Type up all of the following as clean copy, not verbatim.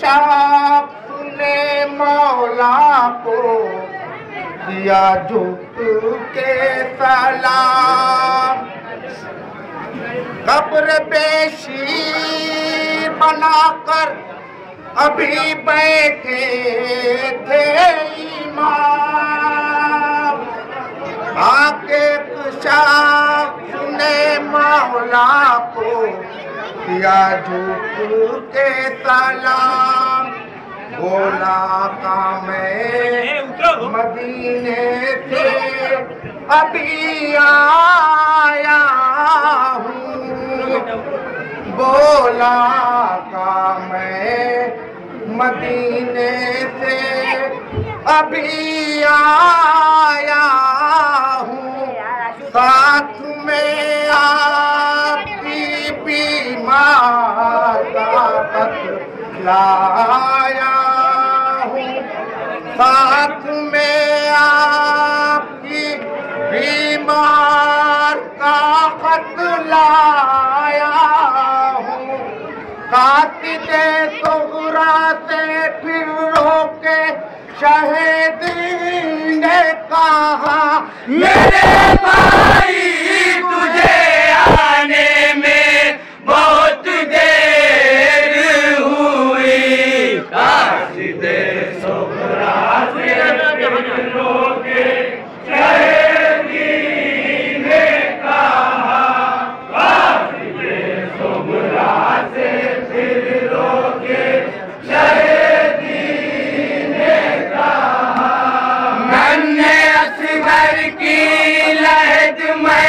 शाख सुने मौला को किया झुक के सलाम। कब्र पेशी बनाकर अभी बैठे थे इमाम। आके शाख सुने मौला को किया झुक के सलाम। बोला का मैं मदीने से अभी आया हूँ। बोला का मैं मदीने से अभी आया हूँ। साथ में आपकी बीमार का लाया हूँ। साथ में आपकी बीमार का खत लाया हूँ। कातिदे सुगरा से फिर रोके शहीदी ने कहा मेरे भाई तुझे आने में बहुत देर हुई। कातिदे सुगरा से फिर रोके शहीदी ने कहा। कातिदे सुगरा से फिर रोके शहीदी ने कहा। मैंने असगर की लहद में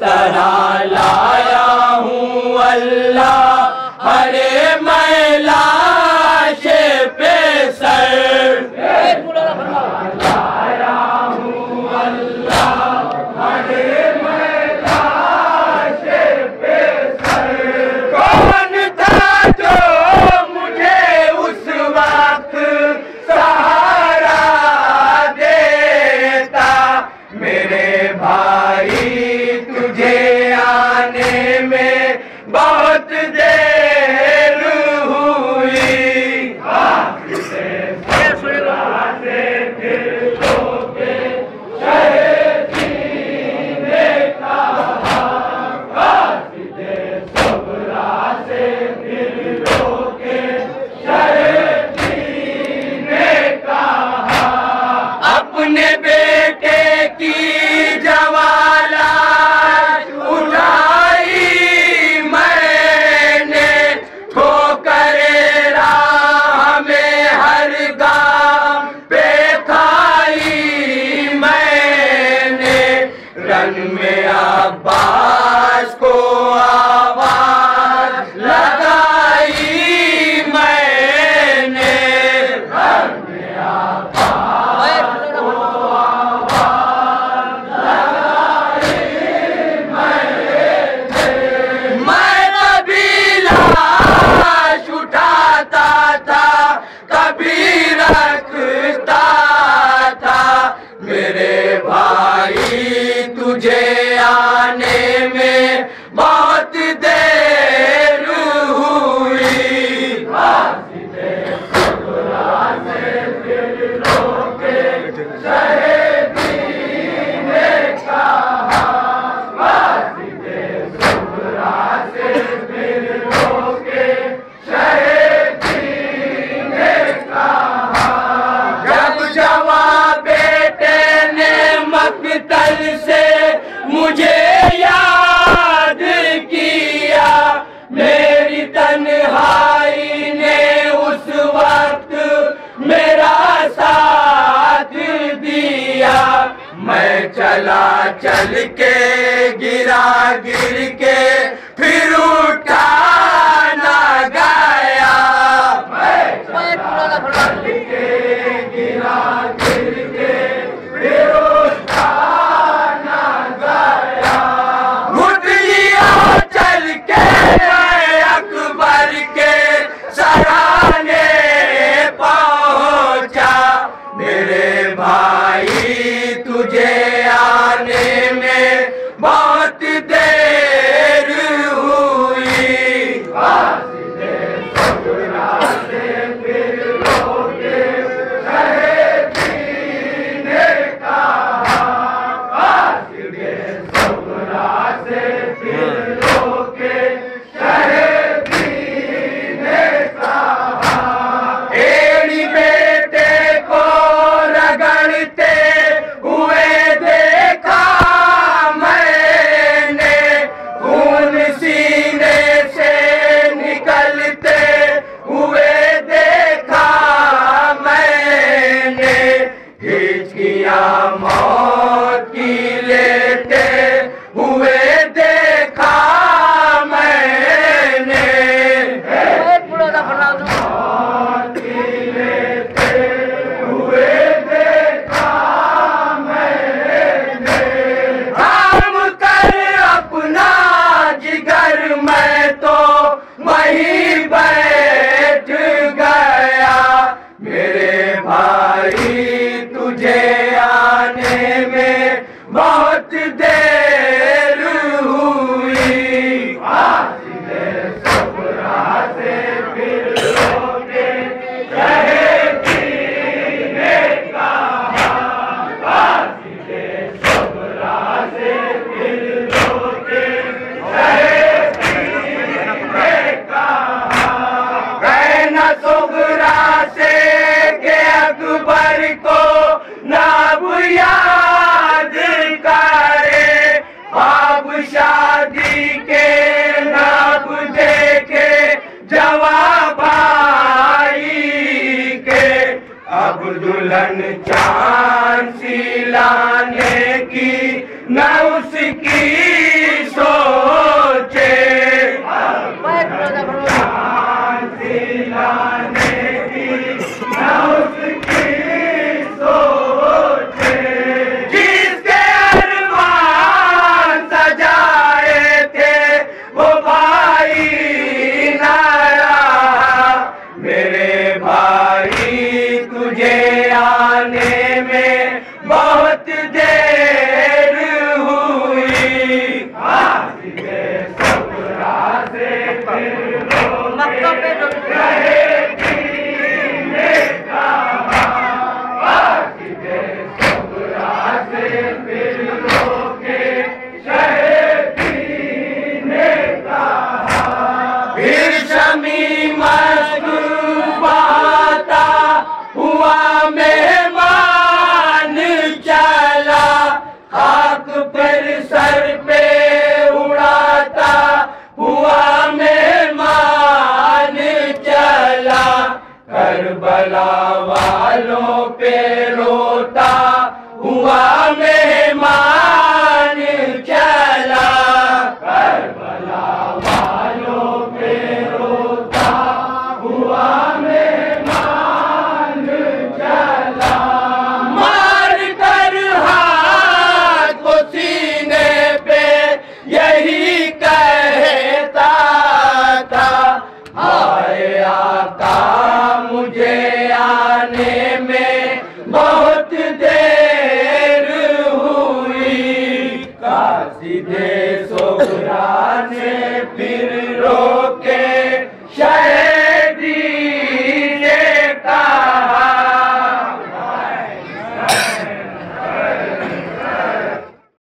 तरह लाया हूँ अल्लाह हरे मैं लाश पे सर लाया हूँ अल्लाह हरे मैं लाश पे सर। कौन था जो मुझे उस वक्त सहारा देता मेरे भाई तुझे आने में बहुत देर हुई। अपने बेटे की जवाला उठाई मैंने ठोकर राह में हर गांव पे खाई मैंने रन में अब्बास को आवाज लगाई मैंने रन में मेरे भाई तुझे आने में बहुत देर हुई। मकतल से मुझे याद किया मेरी तन्हाई ने उस वक्त मेरा साथ दिया। मैं चला चल के गिरा गिर के फिर उठा ना गया। मैं चला चल के गिरा गिर के फिर अकबर के सराहने पहुंचा मेरे भाई तुझे आने में बहुत देर हुई। मौत की लेते हुए देखा मैंने मौत की लेते हुए देखा मैंने। थाम कर अपना जिगर मैं तो वहीं बैठ गया मेरे भाई तुझे आने में बहुत देर हुई। से फिर लोगे रहे जीने कहा से फिर लोगे रहे जीने कहा। कहना सुगरा से के अकबर को नाब याद करे ख्वाब शादी के नाब देखे जवाब भाई के। अब दुल्हन चांद सी लाने की न उसकी आने में बहुत देर हुई। कासिदे सुगरा से फिर रहे ने कहा, कासिदे सुगरा से फिर रोके शहदी ने कहा। फिर शमी मस्तूर बहाता हुआ मेहमान चला, खाक पर सर पे उड़ाता हुआ मेहमान चला। करबला वालों पे रोता हुआ मेहमान चला। करबला वालों पे रोता हुआ मेहमान चला। मार कर हाथ को सीने पे यही कहता था, हाय आका मुझे आने में बहुत देर हुई। कासिदे सुगरा ने फिर